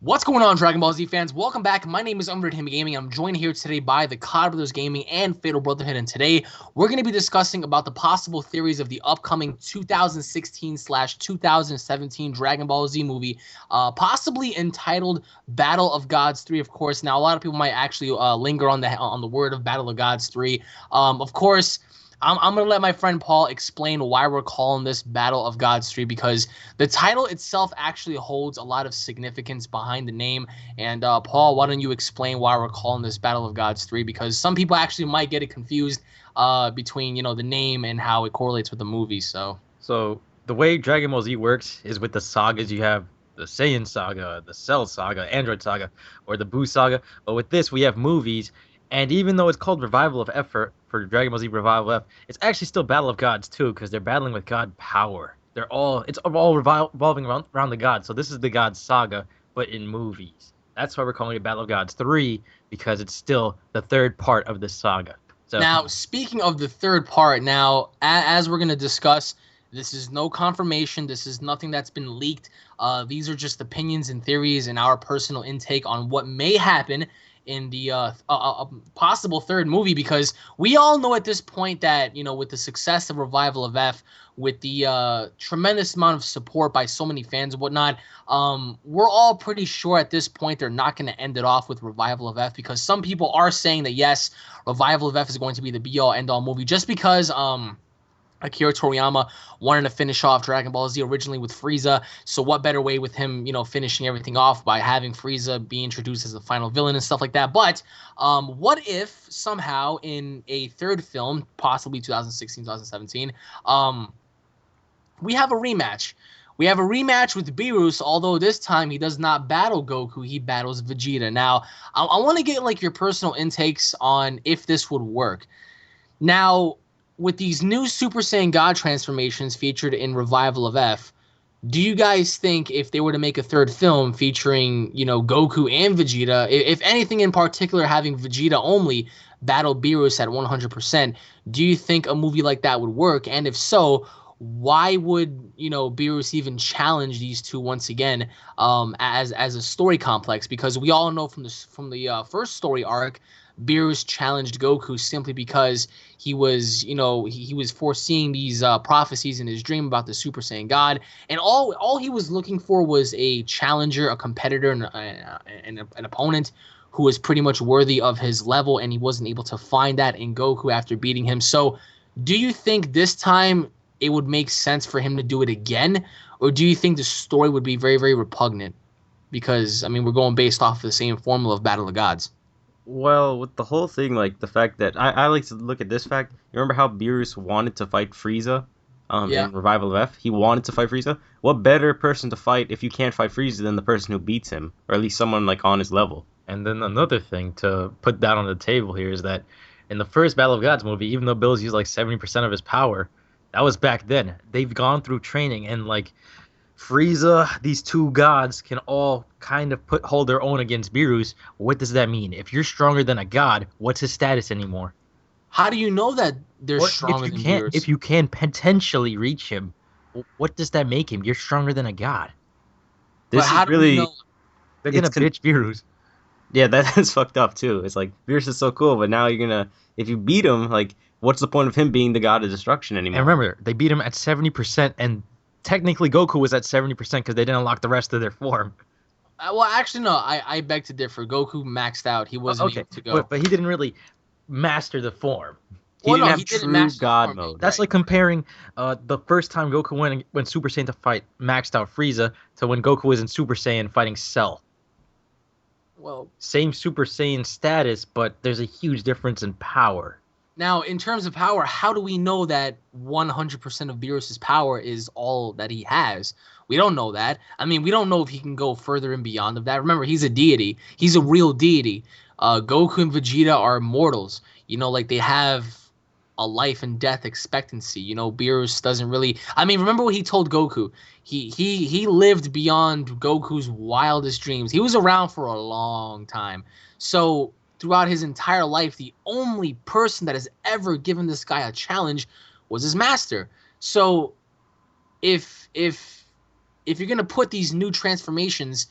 What's going on, Dragon Ball Z fans? Welcome back. My name is Him Gaming. I'm joined here today by the COD Brothers Gaming and Fatal Brotherhood, and today we're going to be discussing about the possible theories of the upcoming 2016/2017 Dragon Ball Z movie, possibly entitled Battle of Gods 3. Of course, now a lot of people might actually linger on the word of Battle of Gods 3. Of course. I'm going to let my friend Paul explain why we're calling this Battle of Gods 3, because the title itself actually holds a lot of significance behind the name. And Paul, why don't you explain why we're calling this Battle of Gods 3? Because some people actually might get it confused between, the name and how it correlates with the movie. So the way Dragon Ball Z works is with the sagas. You have the Saiyan saga, the Cell saga, Android saga, or the Buu saga. But with this, we have movies. And even though it's called Revival of F for Dragon Ball Z Revival F, it's actually still Battle of Gods too, because they're battling with God power. It's all revolving around the gods. So this is the God saga, but in movies. That's why we're calling it Battle of Gods 3, because it's still the third part of the saga. So now, speaking of the third part, now as we're going to discuss, this is no confirmation. This is nothing that's been leaked. These are just opinions and theories and our personal intake on what may happen in the possible third movie, because we all know at this point that, with the success of Revival of F, with the tremendous amount of support by so many fans and whatnot, we're all pretty sure at this point they're not going to end it off with Revival of F, because some people are saying that, yes, Revival of F is going to be the be-all, end-all movie, just because Akira Toriyama wanted to finish off Dragon Ball Z originally with Frieza, so what better way with him, finishing everything off by having Frieza be introduced as the final villain and stuff like that. But what if somehow in a third film, possibly 2016, 2017, we have a rematch? We have a rematch with Beerus, although this time he does not battle Goku, he battles Vegeta. Now, I want to get your personal intakes on if this would work. Now, with these new Super Saiyan God transformations featured in Revival of F, do you guys think if they were to make a third film featuring, Goku and Vegeta, if anything in particular having Vegeta only battle Beerus at 100%, do you think a movie like that would work? And if so, why would, Beerus even challenge these two once again as a story complex? Because we all know from the first story arc, Beerus challenged Goku simply because he was, he was foreseeing these prophecies in his dream about the Super Saiyan God, and all he was looking for was a challenger, a competitor, and an opponent who was pretty much worthy of his level, and he wasn't able to find that in Goku after beating him. So, do you think this time it would make sense for him to do it again, or do you think the story would be very, very repugnant? Because, we're going based off of the same formula of Battle of Gods. Well, with the whole thing, like the fact that I like to look at this fact. You remember how Beerus wanted to fight Frieza Yeah. in Revival of F? He wanted to fight Frieza. What better person to fight if you can't fight Frieza than the person who beats him, or at least someone like on his level? And then another thing to put down on the table here is that in the first Battle of Gods movie, even though Bills used like 70% of his power, that was back then. They've gone through training, and like Frieza, these two gods can all kind of hold their own against Beerus. What does that mean? If you're stronger than a god, what's his status anymore? How do you know that they're Or stronger than Beerus? if you can potentially reach him, what does that make him? You're stronger than a god. But This is how do we really know? they're gonna bitch Beerus. Yeah, that is fucked up too. It's like Beerus is so cool, but now you're gonna if you beat him, like what's the point of him being the god of destruction And anymore? Mm. remember, they beat him at 70%, and technically Goku was at 70% because they didn't unlock the rest of their form. Well, actually, no. I beg to differ. Goku maxed out. He wasn't Okay, able to go. but he didn't really master the form. He Well, didn't no, have he didn't true master the God form. mode. Right. That's like comparing the first time Goku went Super Saiyan to fight maxed out Frieza to when Goku was in Super Saiyan fighting Cell. Well, Same Super Saiyan status, but there's a huge difference in power. now in terms of power, how do we know that 100% of Beerus's power is all that he has? We don't know that. We don't know if he can go further and beyond of that. Remember, he's a deity. He's a real deity. Goku and Vegeta are mortals. Like they have a life and death expectancy. Beerus doesn't really. Remember what he told Goku? He lived beyond Goku's wildest dreams. He was around for a long time. So throughout his entire life, the only person that has ever given this guy a challenge was his master. So if you're gonna put these new transformations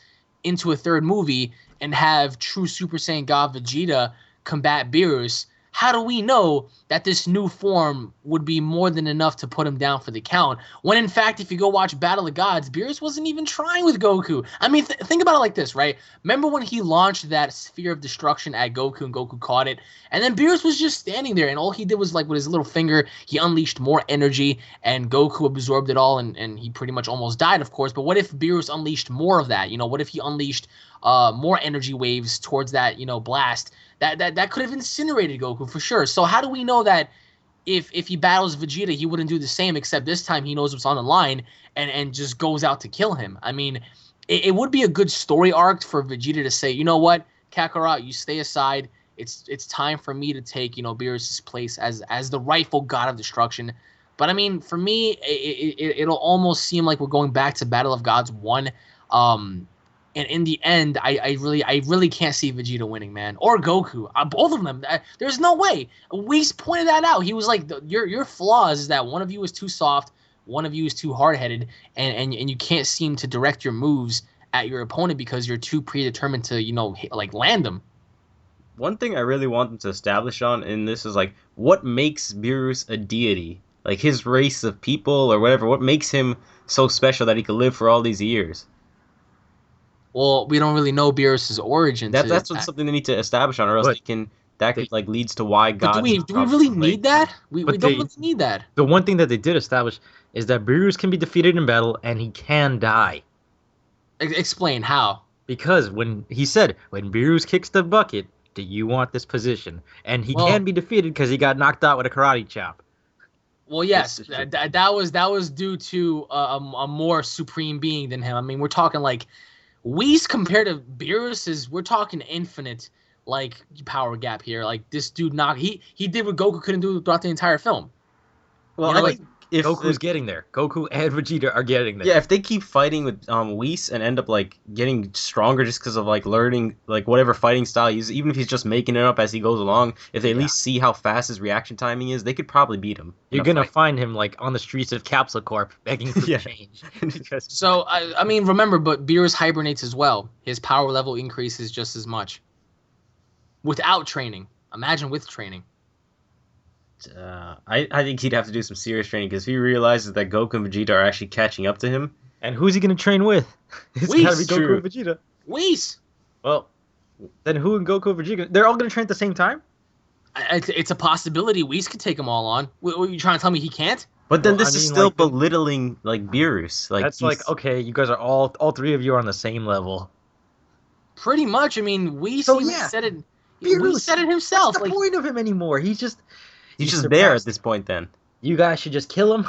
into a third movie and have true Super Saiyan God Vegeta combat Beerus, how do we know that this new form would be more than enough to put him down for the count? When in fact, if you go watch Battle of Gods, Beerus wasn't even trying with Goku. I mean, think about it like this, right? Remember when he launched that sphere of destruction at Goku and Goku caught it? And then Beerus was just standing there, and all he did was, like, with his little finger, he unleashed more energy, and Goku absorbed it all, and he pretty much almost died, of course. But what if Beerus unleashed more of that? You know, what if he unleashed more energy waves towards that, you know, blast? That could have incinerated Goku for sure. So how do we know that if he battles Vegeta, he wouldn't do the same, except this time he knows what's on the line and just goes out to kill him? I mean, it would be a good story arc for Vegeta to say, you know what, Kakarot, you stay aside. It's time for me to take, you know, Beerus' place as the rightful god of destruction. But I mean, for me, it'll almost seem like we're going back to Battle of Gods 1. And in the end, I really can't see Vegeta winning, man, or Goku. Both of them. There's no way. Whis pointed that out. He was like, your flaws is that one of you is too soft, one of you is too hard-headed, and you can't seem to direct your moves at your opponent because you're too predetermined to, you know, like land them. One thing I really want them to establish on in this is, like, what makes Beerus a deity? Like, his race of people or whatever. What makes him so special that he could live for all these years? Well, we don't really know Beerus' origin. That's something they need to establish on, or else could like leads to why God. But do we really need that? We don't really need that. The one thing that they did establish is that Beerus can be defeated in battle and he can die. Explain how. Because when Beerus kicks the bucket, do you want this position? And he can be defeated because he got knocked out with a karate chop. Well, yes, that was due to a more supreme being than him. I mean, we're talking like Whis compared to Beerus we're talking infinite, like, power gap here. Like, this dude he did what Goku couldn't do throughout the entire film. Well, you know, I think if Goku's getting there. Goku and Vegeta are getting there. Yeah, if they keep fighting with Whis and end up, like, getting stronger just because of, like, learning, like, whatever fighting style he uses, even if he's just making it up as he goes along, if they at least see how fast his reaction timing is, they could probably beat him. You're going to find him, like, on the streets of Capsule Corp begging for change. So, I mean, remember, but Beerus hibernates as well. His power level increases just as much. Without training. Imagine with training. I think he'd have to do some serious training, because if he realizes that Goku and Vegeta are actually catching up to him. And who's he going to train with? It's got to be Goku and Vegeta. Whis! Well, then who and Goku and Vegeta? They're all going to train at the same time? It's a possibility. Whis could take them all on. What, are you trying to tell me he can't? But then this is still, like, belittling, like, Beerus. Like, that's like, okay, you guys are all three of you are on the same level. Pretty much. I mean, Whis said it. Beerus said it himself. What's the point of him anymore? He's just there at this point, then. You guys should just kill him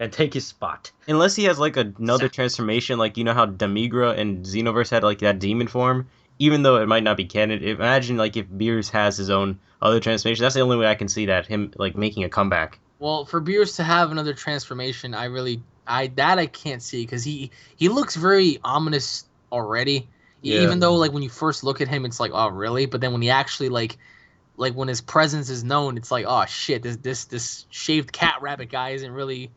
and take his spot. Unless he has, like, another transformation, like, you know how Demigra and Xenoverse had, like, that demon form? Even though it might not be canon, imagine, like, if Beerus has his own other transformation. That's the only way I can see that, him, like, making a comeback. Well, for Beerus to have another transformation, I can't see, because he looks very ominous already. Yeah. Even though, like, when you first look at him, it's like, oh, really? But then when he actually, like when his presence is known, it's like, oh shit, this shaved cat rabbit guy isn't really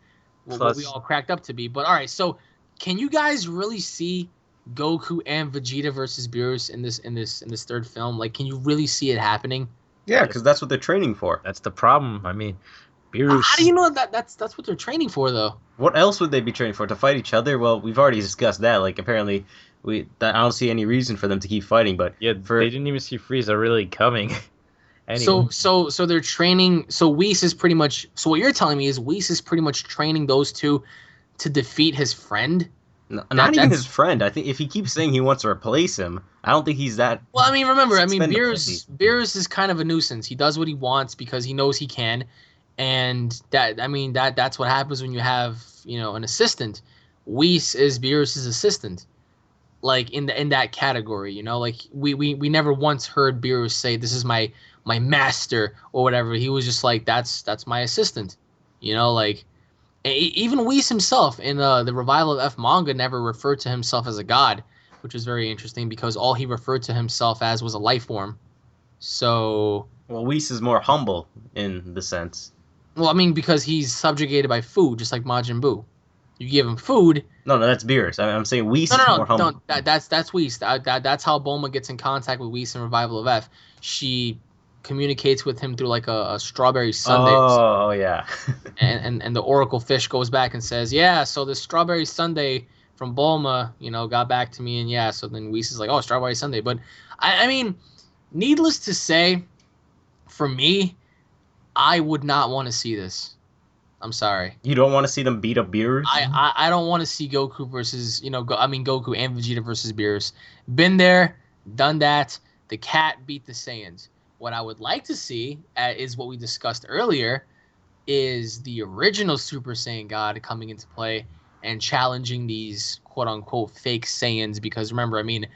what we all cracked up to be. But all right, so can you guys really see Goku and Vegeta versus Beerus in this third film? Like, can you really see it happening? Yeah, because that's what they're training for. That's the problem. I mean, Beerus. How do you know that's what they're training for, though? What else would they be training for? To fight each other? Well, we've already discussed that. Like, apparently, I don't see any reason for them to keep fighting. But yeah, they didn't even see Frieza really coming. Anyway. So they're training. So Whis is pretty much. So what you're telling me is Whis is pretty much training those two to defeat his friend. Not even his friend. I think if he keeps saying he wants to replace him, I don't think he's that. Well, I mean, remember, Beerus is kind of a nuisance. He does what he wants because he knows he can, and that's what happens when you have, you know, an assistant. Whis is Beerus' assistant. Like, in that category, you know, like we never once heard Beerus say, "This is my master" or whatever. He was just like, that's my assistant, you know. Like, even Whis himself in the Revival of F manga never referred to himself as a god, which is very interesting because all he referred to himself as was a life form. So, well, Whis is more humble in the sense. Well, I mean, because he's subjugated by food, just like Majin Buu. You give him food. No, that's Beerus. I'm saying Whis is more humble. No. That's Whis. That's how Bulma gets in contact with Whis in Revival of F. She communicates with him through like a strawberry sundae. Oh, yeah. and the Oracle fish goes back and says, yeah, so the strawberry sundae from Bulma, got back to me, and yeah, so then Whis is like, oh, strawberry sundae. But I mean, needless to say, for me, I would not want to see this. I'm sorry. You don't want to see them beat up Beerus? I don't want to see Goku versus, Goku and Vegeta versus Beerus. Been there, done that. The cat beat the Saiyans. What I would like to see is what we discussed earlier, is the original Super Saiyan God coming into play and challenging these quote-unquote fake Saiyans, because remember, I mean,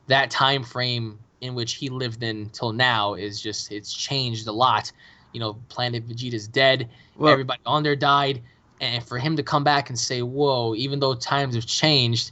that time frame in which he lived in till now it's changed a lot. Planet Vegeta's dead, everybody on there died, and for him to come back and say, whoa, even though times have changed,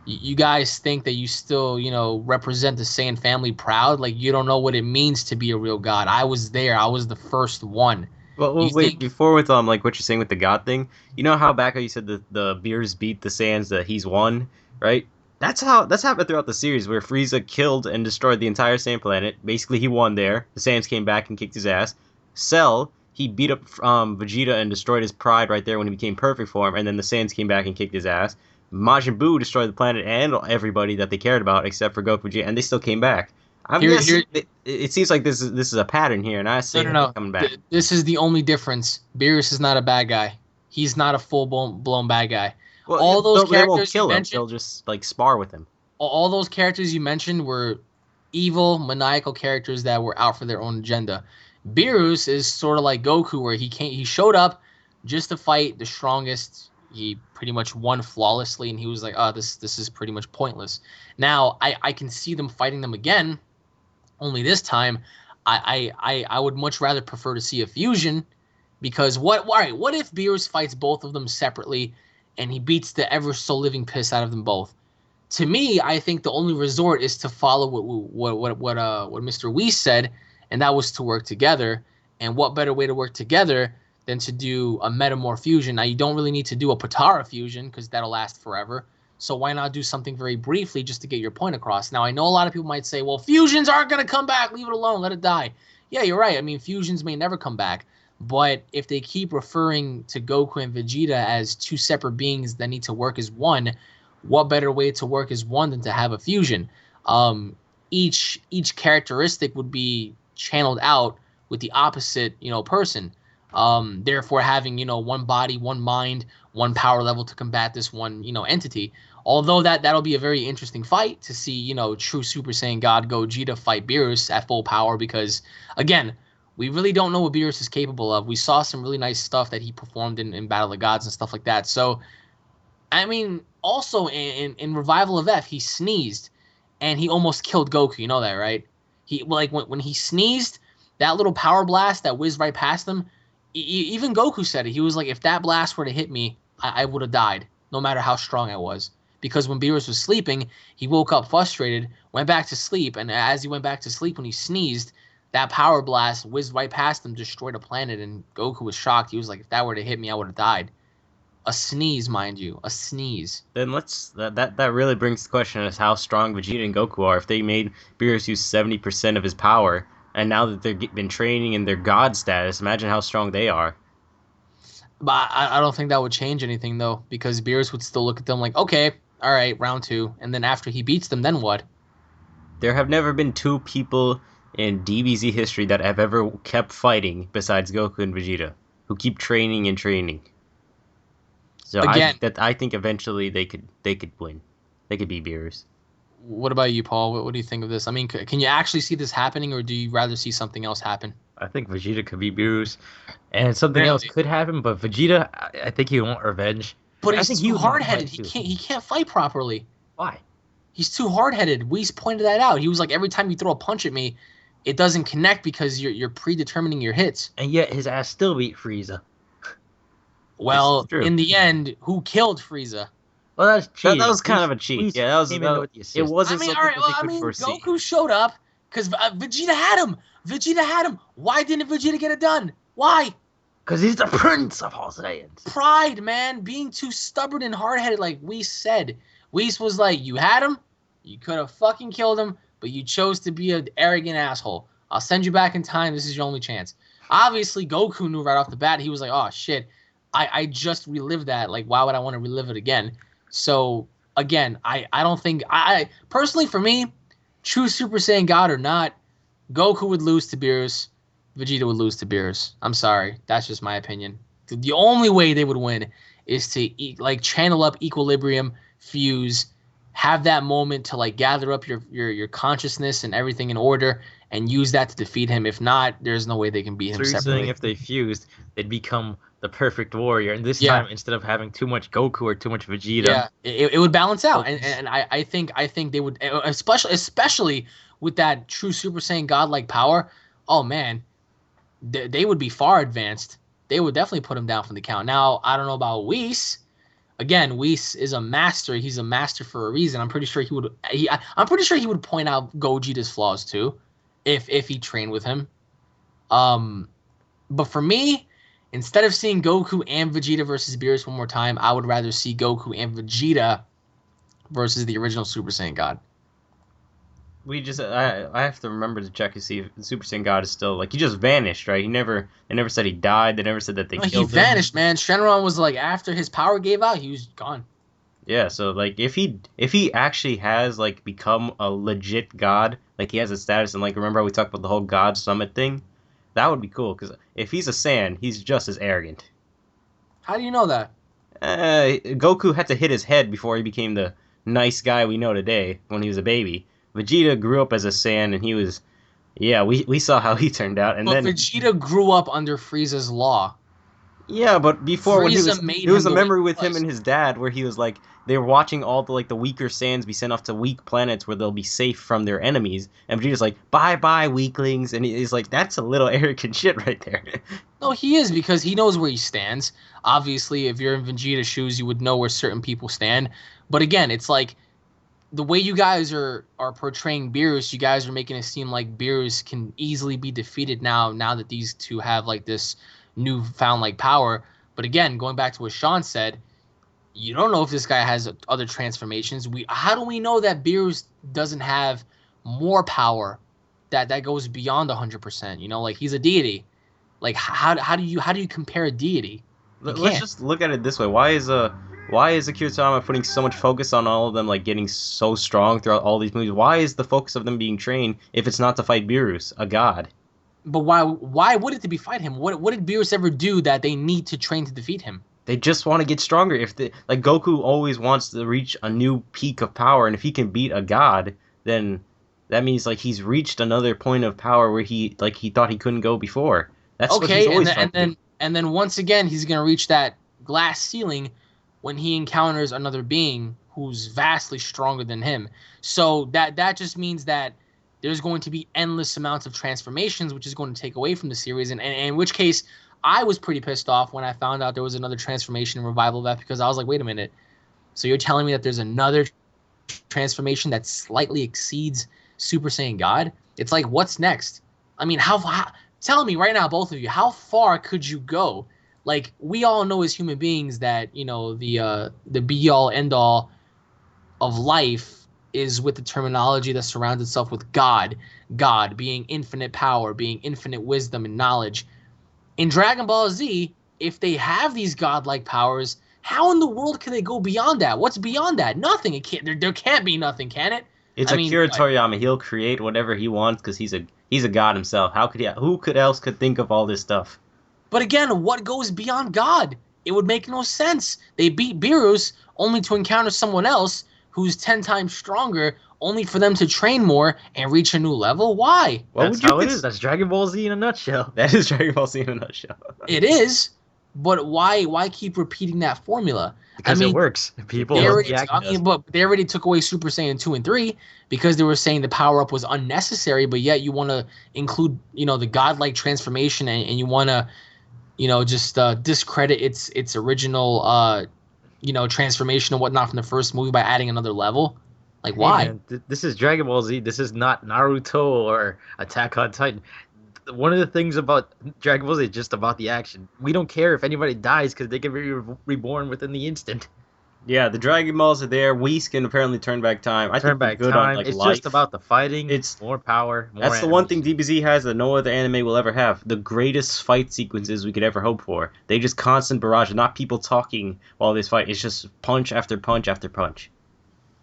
you guys think that you still, represent the Saiyan family proud? Like, you don't know what it means to be a real God. I was there. I was the first one. Well, wait, before with like what you're saying with the God thing, you know how back you said the Beerus beat the Saiyans, that he's won, right? That's happened throughout the series, where Frieza killed and destroyed the entire Saiyan planet. Basically, he won there. The Saiyans came back and kicked his ass. Cell, he beat up Vegeta and destroyed his pride right there when he became perfect form, and then the Saiyans came back and kicked his ass. Majin Buu destroyed the planet and everybody that they cared about except for Goku, Vegeta, and they still came back. It seems like this is a pattern here, and I see coming back. This is the only difference. Beerus is not a bad guy. He's not a full-blown bad guy. Well, all those characters they won't kill him. mentioned, they'll just like spar with him. All those characters you mentioned were evil, maniacal characters that were out for their own agenda. Beerus is sort of like Goku, where he showed up just to fight the strongest. He pretty much won flawlessly, and he was like, oh, this is pretty much pointless. Now, I can see them fighting them again, only this time, I would much rather prefer to see a fusion, because what if Beerus fights both of them separately, and he beats the ever-so-living piss out of them both? To me, I think the only resort is to follow what Mr. Whis said, and that was to work together. And what better way to work together than to do a Metamorph fusion? Now, you don't really need to do a Potara fusion, because that'll last forever. So why not do something very briefly just to get your point across? Now, I know a lot of people might say, well, fusions aren't going to come back. Leave it alone. Let it die. Yeah, you're right. I mean, fusions may never come back. But if they keep referring to Goku and Vegeta as two separate beings that need to work as one, what better way to work as one than to have a fusion? Each characteristic would be channeled out with the opposite, person. Therefore having, one body, one mind, one power level to combat this one, entity. Although that'll be a very interesting fight to see, true Super Saiyan God Gogeta fight Beerus at full power, because, again, we really don't know what Beerus is capable of. We saw some really nice stuff that he performed in Battle of the Gods and stuff like that. So, I mean, also in Revival of F, he sneezed, and he almost killed Goku. You know that, right? When he sneezed, that little power blast that whizzed right past him, even Goku said it. He was like, if that blast were to hit me, I would have died, no matter how strong I was. Because when Beerus was sleeping, he woke up frustrated, went back to sleep, and as he went back to sleep, when he sneezed, that power blast whizzed right past him, destroyed a planet, and Goku was shocked. He was like, if that were to hit me, I would have died. A sneeze, mind you. A sneeze. Then that really brings the question as how strong Vegeta and Goku are. If they made Beerus use 70% of his power, and now that they've been training in their god status, imagine how strong they are. But I don't think that would change anything, though, because Beerus would still look at them like, okay, all right, round 2. And then after he beats them, then what? There have never been two people in DBZ history that have ever kept fighting besides Goku and Vegeta, who keep training and training. So again, I think eventually they could win. They could beat Beerus. What about you, Paul? What do you think of this? I mean, can you actually see this happening, or do you rather see something else happen? I think Vegeta could beat Beerus, and something else could happen. But Vegeta, I think he won't revenge. But he's too hard-headed. He can't fight properly. Why? He's too hard-headed. Whis pointed that out. He was like, every time you throw a punch at me, it doesn't connect because you're predetermining your hits. And yet his ass still beat Frieza. Well, in the end, who killed Frieza? Well, that's cheating. That was kind of a cheat. Yeah, it wasn't something that they could foresee. Goku showed up because Vegeta had him. Why didn't Vegeta get it done? Why? Because he's the prince of all Saiyans. Pride, man. Being too stubborn and hard-headed, like Whis said. Whis was like, you had him, you could have fucking killed him, but you chose to be an arrogant asshole. I'll send you back in time. This is your only chance. Obviously, Goku knew right off the bat. He was like, oh, shit. I just relived that. Like, why would I want to relive it again? So, again, I don't think... I personally, for me, true Super Saiyan God or not, Goku would lose to Beerus. Vegeta would lose to Beerus. I'm sorry. That's just my opinion. The only way they would win is to channel up equilibrium, fuse, have that moment to like gather up your consciousness and everything in order and use that to defeat him. If not, there's no way they can beat him So you're separately. saying if they fused, they'd become the perfect warrior, and this time instead of having too much Goku or too much Vegeta, it would balance out, and I think they would, especially with that true Super Saiyan godlike power. Oh man, they would be far advanced. They would definitely put him down from the count. Now I don't know about Whis. Again, Whis is a master. He's a master for a reason. I'm pretty sure he would. I'm pretty sure he would point out Gogeta's flaws too, if he trained with him. But for me, instead of seeing Goku and Vegeta versus Beerus one more time, I would rather see Goku and Vegeta versus the original Super Saiyan God. I have to remember to check to see if the Super Saiyan God is still like he just vanished, right? They never said he died. They never said that they killed him. He vanished, man. Shenron was like after his power gave out, he was gone. Yeah, so like if he actually has like become a legit god, like he has a status, and like remember how we talked about the whole God Summit thing, that would be cool. Because if he's a Saiyan, he's just as arrogant. How do you know that? Goku had to hit his head before he became the nice guy we know today when he was a baby. Vegeta grew up as a Saiyan, and he was, we saw how he turned out. And then Vegeta grew up under Frieza's law. Yeah, but before when Frieza it was a memory with him and his dad where he was like they were watching all the weaker Saiyans be sent off to weak planets where they'll be safe from their enemies, and Vegeta's like bye weaklings, and he's like that's a little arrogant shit right there. No, he is because he knows where he stands. Obviously, if you're in Vegeta's shoes, you would know where certain people stand. But again, it's like the way you guys are portraying Beerus, you guys are making it seem like Beerus can easily be defeated now that these two have like this newfound like power. But again, going back to what Sean said, you don't know if this guy has other transformations. How do we know that Beerus doesn't have more power that goes beyond 100%? You know, like he's a deity. Like how do you compare a deity? Let's just look at it this way. Why is Akira Toriyama putting so much focus on all of them like getting so strong throughout all these movies? Why is the focus of them being trained if it's not to fight Beerus, a god? But why would it to be fight him? What did Beerus ever do that they need to train to defeat him? They just want to get stronger. Like Goku always wants to reach a new peak of power, and if he can beat a god, then that means like he's reached another point of power where he thought he couldn't go before. That's what he's always trying to do. And then once again he's gonna reach that glass ceiling when he encounters another being who's vastly stronger than him. So that just means that there's going to be endless amounts of transformations, which is going to take away from the series. And in which case, I was pretty pissed off when I found out there was another transformation in Revival of F, because I was like, wait a minute. So you're telling me that there's another transformation that slightly exceeds Super Saiyan God? It's like, what's next? I mean, tell me right now, both of you, how far could you go? Like, we all know as human beings that, you know, the be-all, end-all of life is with the terminology that surrounds itself with God being infinite power, being infinite wisdom and knowledge. In Dragon Ball Z, if they have these godlike powers, how in the world can they go beyond that? What's beyond that? Nothing. It can't. There can't be nothing, can it? It's Akira Toriyama. He'll create whatever he wants because he's a god himself. Who else could think of all this stuff? But again, what goes beyond God? It would make no sense. They beat Beerus only to encounter someone else who's 10 times stronger, only for them to train more and reach a new level? Why? That's how it is. That's Dragon Ball Z in a nutshell. That is Dragon Ball Z in a nutshell. It is, but why keep repeating that formula? Because it works. People they already took away Super Saiyan 2 and 3 because they were saying the power-up was unnecessary, but yet you want to include, you know, the godlike transformation and you want to, you know, just discredit its original transformation and whatnot from the first movie by adding another level. Like, why? Man, this is Dragon Ball Z. This is not Naruto or Attack on Titan. One of the things about Dragon Ball Z is just about the action. We don't care if anybody dies because they can be reborn within the instant. Yeah, the Dragon Balls are there. Whis can apparently turn back time. I Turn think they're back good on time. like It's life. just about the fighting. It's more power, more That's the one thing animation. DBZ has that no other anime will ever have. The greatest fight sequences we could ever hope for. They just constant barrage, not people talking while they fight. It's just punch after punch after punch.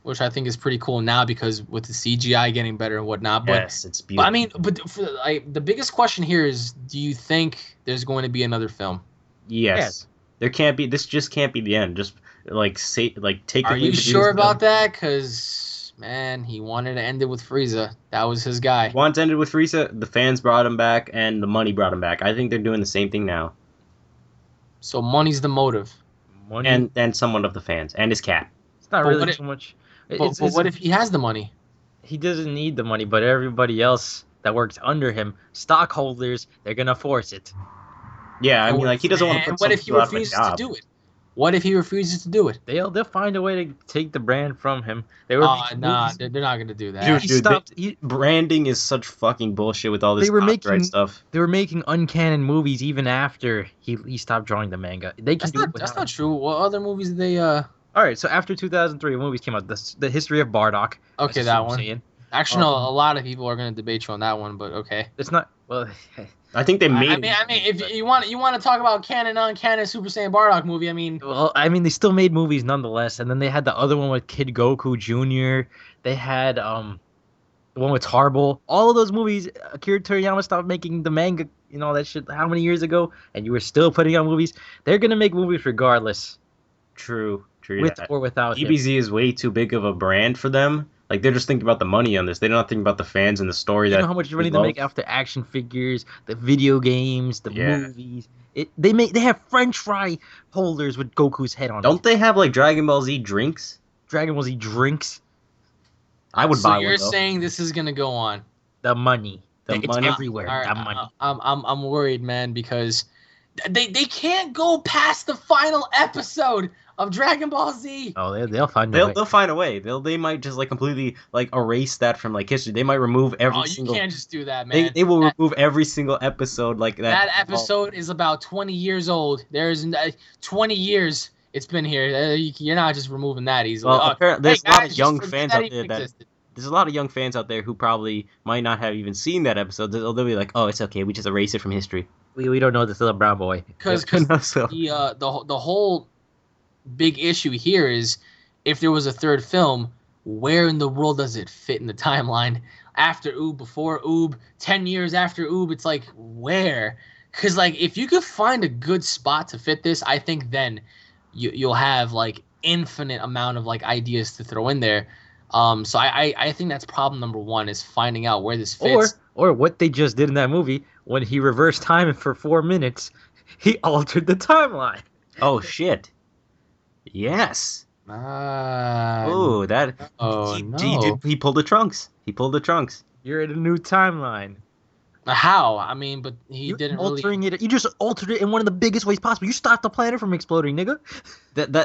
Which I think is pretty cool now because with the CGI getting better and whatnot. Yes, it's But I beautiful. mean, but for, the biggest question here is, do you think there's going to be another film? Yes. There can't be. This just can't be the end. Just take Are away you Vegeta's sure about ability. that? Because, man, he wanted to end it with Frieza. That was his guy. Once ended with Frieza, the fans brought him back, and the money brought him back. I think they're doing the same thing now, So money's the motive. Money. and somewhat of the fans and his cap. It's not But really what if, too much. but what if he has the money? He doesn't need the money, but everybody else that works under him, stockholders, they're gonna force it. Yeah, I And mean, what like if, he doesn't want to and put what some if he people out of a refuses to job. do it? What if he refuses to do it? They'll find a way to take the brand from him. They were making Nah, movies. they're not gonna do He that. Dude, stopped. branding is such fucking bullshit with all this They were copyright making stuff. they were making uncanon movies even after he stopped drawing the manga. They can do it That's without not him. true. What other movies did they All right, so after 2003, movies came out. The History of Bardock. That's Okay, a that Super one. Saiyan. Actually, no, a lot of people are gonna debate you on that one, but okay. It's not well. I think they made. I mean, if you want to talk about canon, non-canon Super Saiyan Bardock movie, I mean, Well, I mean, they still made movies nonetheless, and then they had the other one with Kid Goku Jr. They had the one with Tarble. All of those movies, Akira Toriyama stopped making the manga, all that shit. How many years ago? And you were still putting out movies. They're gonna make movies regardless, True with that. or without him. DBZ is way too big of a brand for them. Like they're just thinking about the money on this. They're not thinking about the fans and the story You know that how much we money they love. make off the action figures, the video games, the Yeah. movies. They have French fry holders with Goku's head on Don't it. they have like Dragon Ball Z drinks? Dragon Ball Z drinks I would so buy you're one though. saying this is gonna go on? the money. It's money? everywhere. All right, The money. I'm worried, man, because they can't go past the final episode of Dragon Ball Z. Oh, they'll find a way. They'll find a way. They might just like completely like erase that from like history. They might remove every Oh, you single. can't just do that, man. They will remove every single episode like that. That episode is about 20 years old. There's 20 years it's been here. You're not just removing that easily. Well, apparently there's a lot of just young forget fans that out even there that existed. there's a lot of young fans out there who probably might not have even seen that episode. They'll be like, "Oh, it's okay. We just erase it from history." We don't know this little brown boy. Because So- the whole big issue here is, if there was a third film, where in the world does it fit in the timeline? After Oob, before Oob, 10 years after Oob, it's like, where? Because like, if you could find a good spot to fit this, I think then you'll have like infinite amount of like ideas to throw in there. So I think that's problem number one, is finding out where this fits. Or what they just did in that movie when he reversed time for 4 minutes, he altered the timeline. Oh shit! Yes. Oh, that. Oh no! He pulled the trunks. He pulled the trunks. You're in a new timeline. How? I mean, but he You didn't altering really. it. You just altered it in one of the biggest ways possible. You stopped the planet from exploding, nigga.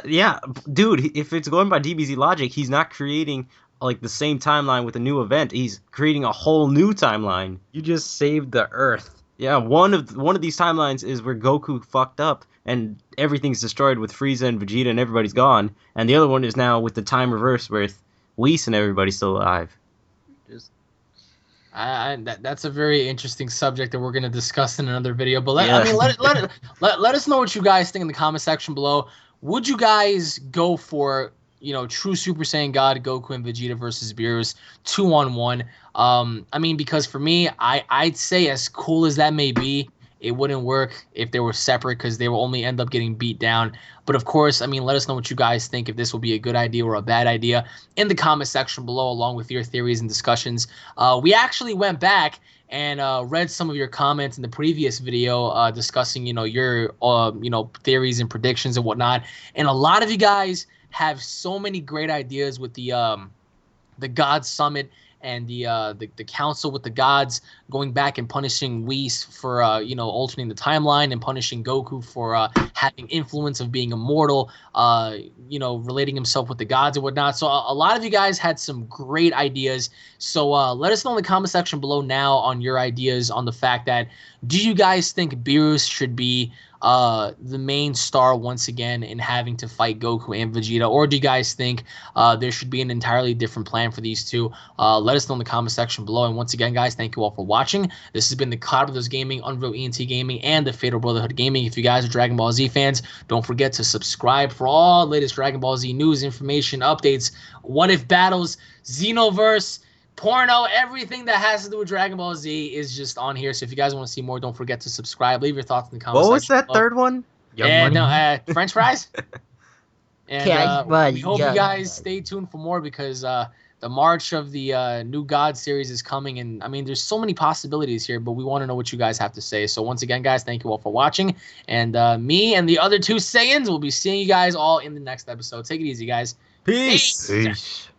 Yeah, dude. If it's going by DBZ logic, he's not creating like the same timeline with a new event. He's creating a whole new timeline. You just saved the Earth. Yeah, one of these timelines is where Goku fucked up and everything's destroyed with Frieza and Vegeta and everybody's gone, and the other one is now with the time reverse with Whis and everybody's still alive. Just That's a very interesting subject that we're going to discuss in another video. But Yeah. let us know what you guys think in the comment section below. Would you guys go for, true Super Saiyan God Goku and Vegeta versus Beerus 2-on-1? I mean, because for me, I'd say, as cool as that may be, it wouldn't work if they were separate, because they will only end up getting beat down. But of course, I mean, let us know what you guys think, if this will be a good idea or a bad idea, in the comment section below, along with your theories and discussions. We actually went back and read some of your comments in the previous video, discussing, your theories and predictions and whatnot. And a lot of you guys have so many great ideas with the God Summit and the council with the gods going back and punishing Whis for altering the timeline, and punishing Goku for having influence of being immortal, relating himself with the gods and whatnot. So a lot of you guys had some great ideas. So let us know in the comment section below now on your ideas on the fact that, do you guys think Beerus should be the main star once again in having to fight Goku and Vegeta, or do you guys think there should be an entirely different plan for these two? Let us know in the comment section below. And once again, guys, thank you all for watching. This has been the Cloud Brothers Gaming, Unreal ENT Gaming, and the Fatal Brotherhood Gaming. If you guys are Dragon Ball Z fans, don't forget to subscribe for all latest Dragon Ball Z news, information, updates, what if battles, Xenoverse, porno, everything that has to do with Dragon Ball Z is just on here. So if you guys want to see more, don't forget to subscribe. Leave your thoughts in the comments. What was that third one? French fries. And we hope you guys stay tuned for more, because the March of the New God series is coming. And I mean, there's so many possibilities here, but we want to know what you guys have to say. So once again, guys, thank you all for watching. And me and the other two Saiyans will be seeing you guys all in the next episode. Take it easy, guys. Peace. Peace.